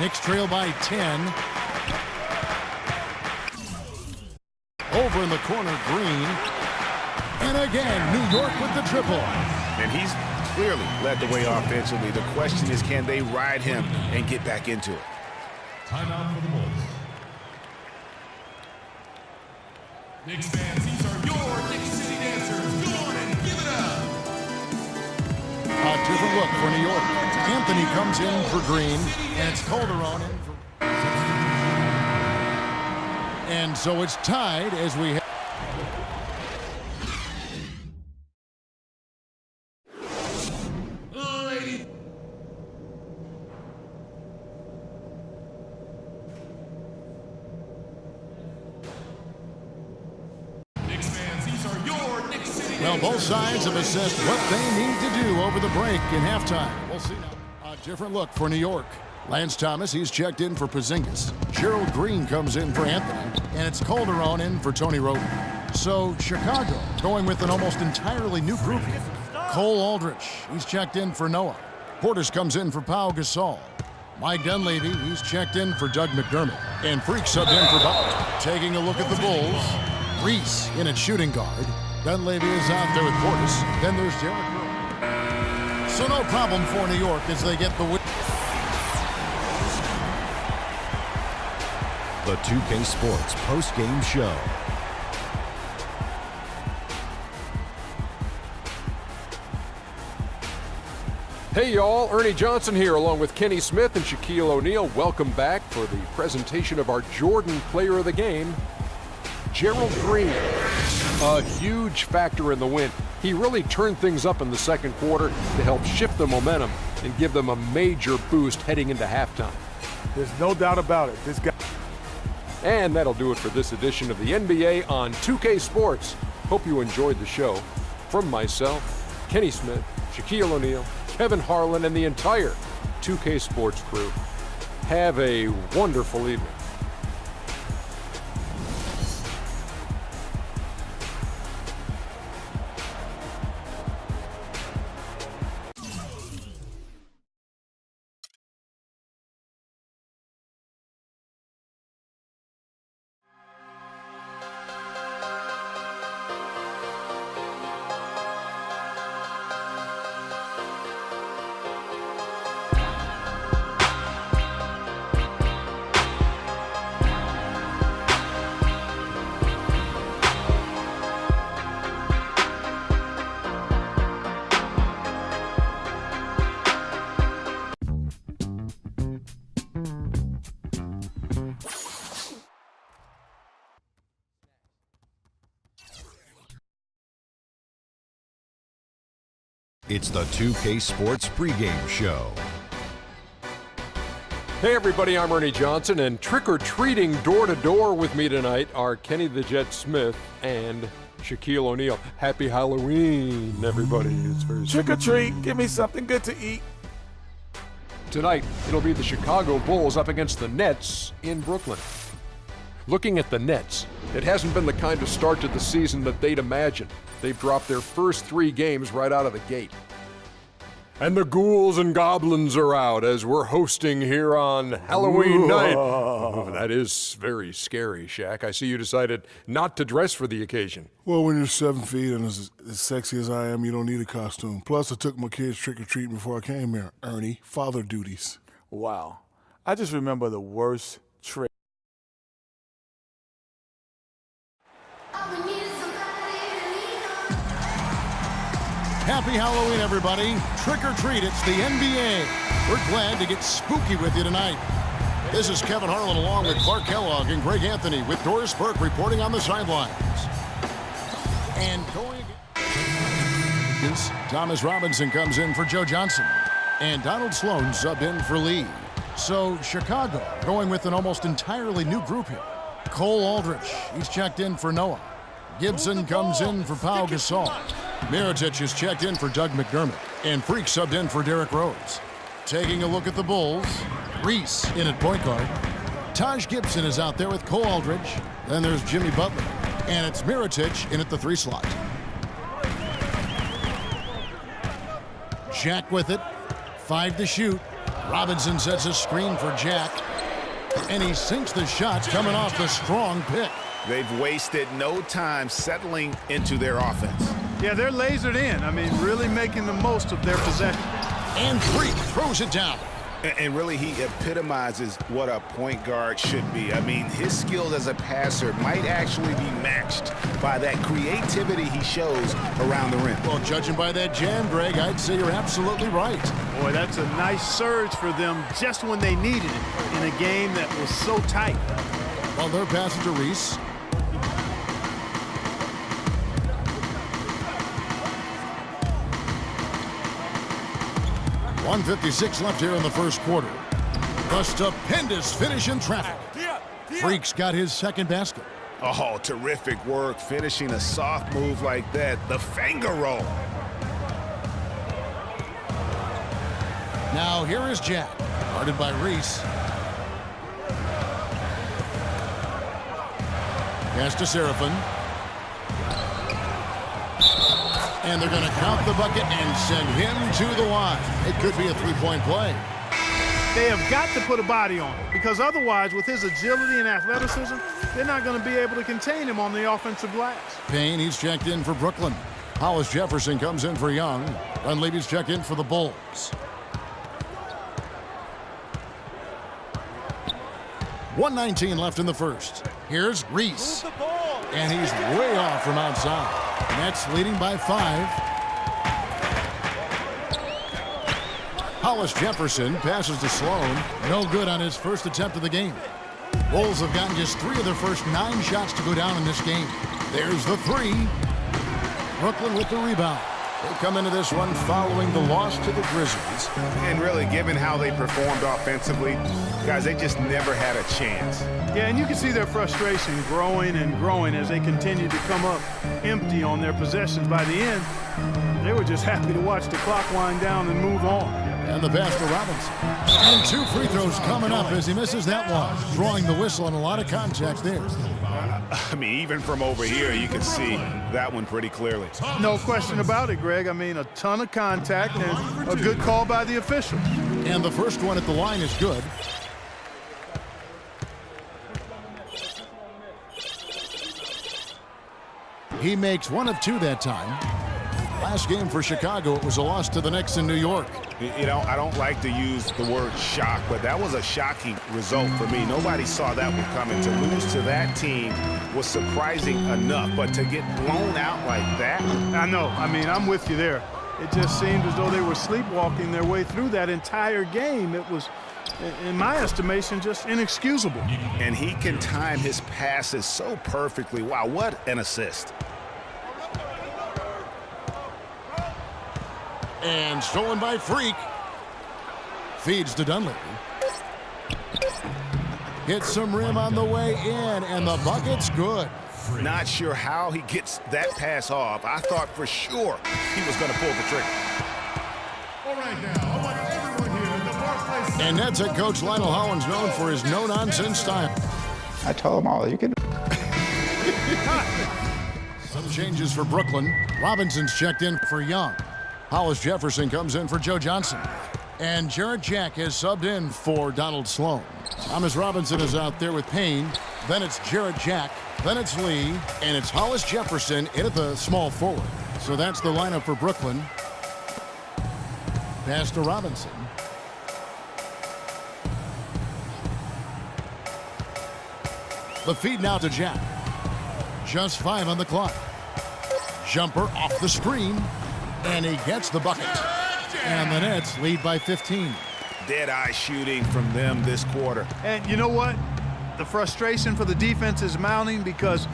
Knicks trail by 10. Over in the corner, Green. And again, New York with the triple. And he's clearly led the way offensively. The question is, can they ride him and get back into it? Timeout for the Bulls. Knicks fans, these are your Knicks City dancers. Go on and give it up. A different look for New York. Anthony comes in for Green, and it's Calderon in for... And so it's tied as we have... Well, both sides have assessed what they need to do over the break in halftime. We'll see now. A different look for New York. Lance Thomas, he's checked in for Porzingis. Gerald Green comes in for Anthony. And it's Calderon in for Tony Wroten. So Chicago going with an almost entirely new group here. Cole Aldrich, he's checked in for Noah. Portis comes in for Pau Gasol. Mike Dunleavy, he's checked in for Doug McDermott. And Freak subbed in for Butler. Taking a look at the Bulls. Reese in at shooting guard. Dunleavy is out there with Portis. Then there's Derrick Rose. So no problem for New York as they get the win. The 2K Sports post-game show. Hey y'all, Ernie Johnson here along with Kenny Smith and Shaquille O'Neal. Welcome back for the presentation of our Jordan Player of the Game, Gerald Green. A huge factor in the win. He really turned things up in the second quarter to help shift the momentum and give them a major boost heading into halftime. There's no doubt about it. This guy. And that'll do it for this edition of the NBA on 2K Sports. Hope you enjoyed the show. From myself, Kenny Smith, Shaquille O'Neal, Kevin Harlan, and the entire 2K Sports crew. Have a wonderful evening. It's the 2K Sports pregame show. Hey everybody, I'm Ernie Johnson, and trick-or-treating door-to-door with me tonight are Kenny the Jet Smith and Shaquille O'Neal. Happy Halloween, everybody. It's very Trick or treat, give me something good to eat. Tonight, it'll be the Chicago Bulls up against the Nets in Brooklyn. Looking at the Nets, it hasn't been the kind of start to the season that they'd imagined. They've dropped their first 3 games right out of the gate. And the ghouls and goblins are out as we're hosting here on Halloween night. Oh, that is very scary, Shaq. I see you decided not to dress for the occasion. Well, when you're 7 feet and as sexy as I am, you don't need a costume. Plus, I took my kids trick-or-treating before I came here. Ernie, father duties. Wow. I just remember the worst trick. Happy Halloween, everybody. Trick or treat, it's the NBA. We're glad to get spooky with you tonight. This is Kevin Harlan along with Clark Kellogg and Greg Anthony with Doris Burke reporting on the sidelines. And going against Thomas Robinson comes in for Joe Johnson. And Donald Sloan subbed in for Lee. So Chicago going with an almost entirely new group here. Cole Aldrich, he's checked in for Noah. Gibson comes in for Pau Gasol. Mirotic is checked in for Doug McDermott. And Freak subbed in for Derrick Rose. Taking a look at the Bulls, Reese in at point guard. Taj Gibson is out there with Cole Aldrich. Then there's Jimmy Butler. And it's Mirotic in at the 3 slot. Jack with it. 5 to shoot. Robinson sets a screen for Jack. And he sinks the shots coming off the strong pick. They've wasted no time settling into their offense. Yeah, they're lasered in. I mean, really making the most of their possession. And Freak throws it down. And really, he epitomizes what a point guard should be. I mean, his skills as a passer might actually be matched by that creativity he shows around the rim. Well, judging by that jam, Greg, I'd say you're absolutely right. Boy, that's a nice surge for them just when they needed it in a game that was so tight. Well, they're passing to Reese. .156 left here in the first quarter. A stupendous finish in traffic. Freak's got his second basket. Oh, terrific work finishing a soft move like that. The finger roll. Now here is Jack, guarded by Reese. Pass to Seraphin. And they're going to count the bucket and send him to the line. It could be a three-point play. They have got to put a body on him because otherwise, with his agility and athleticism, they're not going to be able to contain him on the offensive glass. Payne, he's checked in for Brooklyn. Hollis Jefferson comes in for Young. Dunleavy's checked in for the Bulls. 1:19 left in the first. Here's Reese. And he's way off from outside. Nets leading by 5. Hollis Jefferson passes to Sloan. No good on his first attempt of the game. Bulls have gotten just 3 of their first 9 shots to go down in this game. There's the 3. Brooklyn with the rebound. They come into this one following the loss to the Grizzlies. And really, given how they performed offensively, guys, they just never had a chance. Yeah, and you can see their frustration growing and growing as they continue to come up empty on their possessions. By the end, they were just happy to watch the clock wind down and move on. And the pass to Robinson. And 2 free throws coming up as he misses that one. Drawing the whistle and a lot of contact there. I mean, even from over here, you can see that one pretty clearly. No question about it, Greg. I mean, a ton of contact and a good call by the official. And the first one at the line is good. He makes 1 of 2 that time. Last game for Chicago, it was a loss to the Knicks in New York. You know, I don't like to use the word shock, but that was a shocking result for me. Nobody saw that one coming. To lose to that team was surprising enough, but to get blown out like that? I know. I mean, I'm with you there. It just seemed as though they were sleepwalking their way through that entire game. It was, in my estimation, just inexcusable. And he can time his passes so perfectly. Wow, what an assist. And stolen by Freak. Feeds to Dunleavy. Hits some rim on the way in, and the bucket's good. Not sure how he gets that pass off. I thought for sure he was going to pull the trigger. All right now, I want everyone here at the Barclays. And Nets head coach Lionel Hollins known for his no-nonsense style. I told them all, you can. Some changes for Brooklyn. Robinson's checked in for Young. Hollis Jefferson comes in for Joe Johnson. And Jarrett Jack has subbed in for Donald Sloan. Thomas Robinson is out there with Payne. Then it's Jarrett Jack. Then it's Lee. And it's Hollis Jefferson in at the small forward. So that's the lineup for Brooklyn. Pass to Robinson. The feed now to Jack. Just 5 on the clock. Jumper off the screen. And he gets the bucket. And the Nets lead by 15. Dead-eye shooting from them this quarter. And you know what? The frustration for the defense is mounting because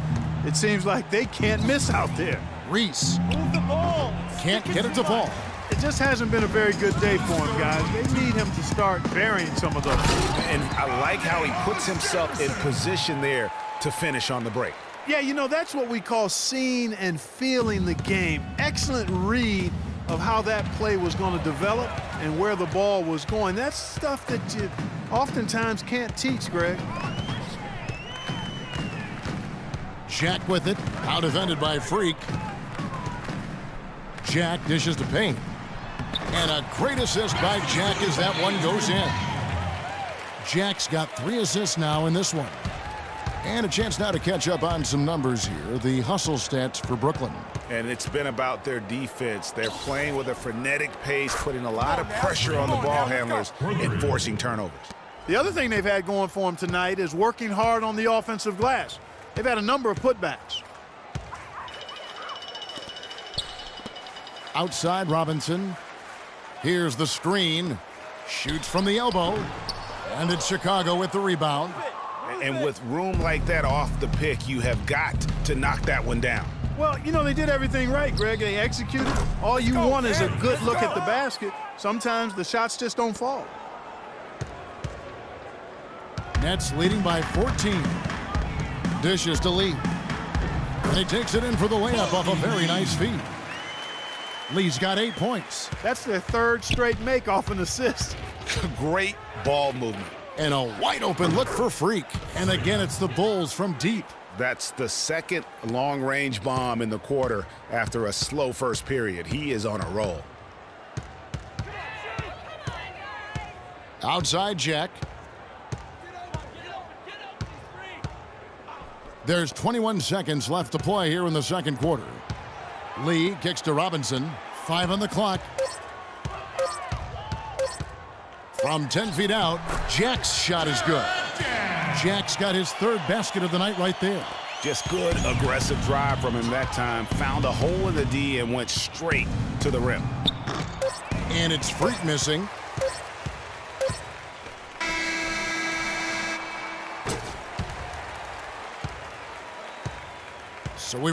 it seems like they can't miss out there. Reese. Move the ball. Can't get it to fall. It just hasn't been a very good day for him, guys. They need him to start burying some of those. And I like how he puts himself in position there to finish on the break. Yeah, you know, that's what we call seeing and feeling the game. Excellent read of how that play was going to develop and where the ball was going. That's stuff that you oftentimes can't teach, Greg. Jack with it. Out defended by Freak. Jack dishes to Payne. And a great assist by Jack as that one goes in. Jack's got 3 assists now in this one. And a chance now to catch up on some numbers here. The hustle stats for Brooklyn. And it's been about their defense. They're playing with a frenetic pace, putting a lot of pressure on the ball handlers and forcing turnovers. The other thing they've had going for them tonight is working hard on the offensive glass. They've had a number of putbacks. Outside Robinson. Here's the screen. Shoots from the elbow. And it's Chicago with the rebound. And with room like that off the pick, you have got to knock that one down. Well, you know, they did everything right, Greg. They executed. All you want is a good look at the basket. Sometimes the shots just don't fall. Nets leading by 14. Dishes to Lee. And he takes it in for the layup off a very nice feed. Lee's got 8 points. That's their 3rd straight make off an assist. Great ball movement. And a wide open look for Freak. And again, it's the Bulls from deep. That's the 2nd long-range bomb in the quarter after a slow first period. He is on a roll. Outside Jack. There's 21 seconds left to play here in the second quarter. Lee kicks to Robinson. 5 on the clock. From 10 feet out, Jack's shot is good. Jack's got his 3rd basket of the night right there. Just good, aggressive drive from him that time. Found a hole in the D and went straight to the rim. And it's Freak missing.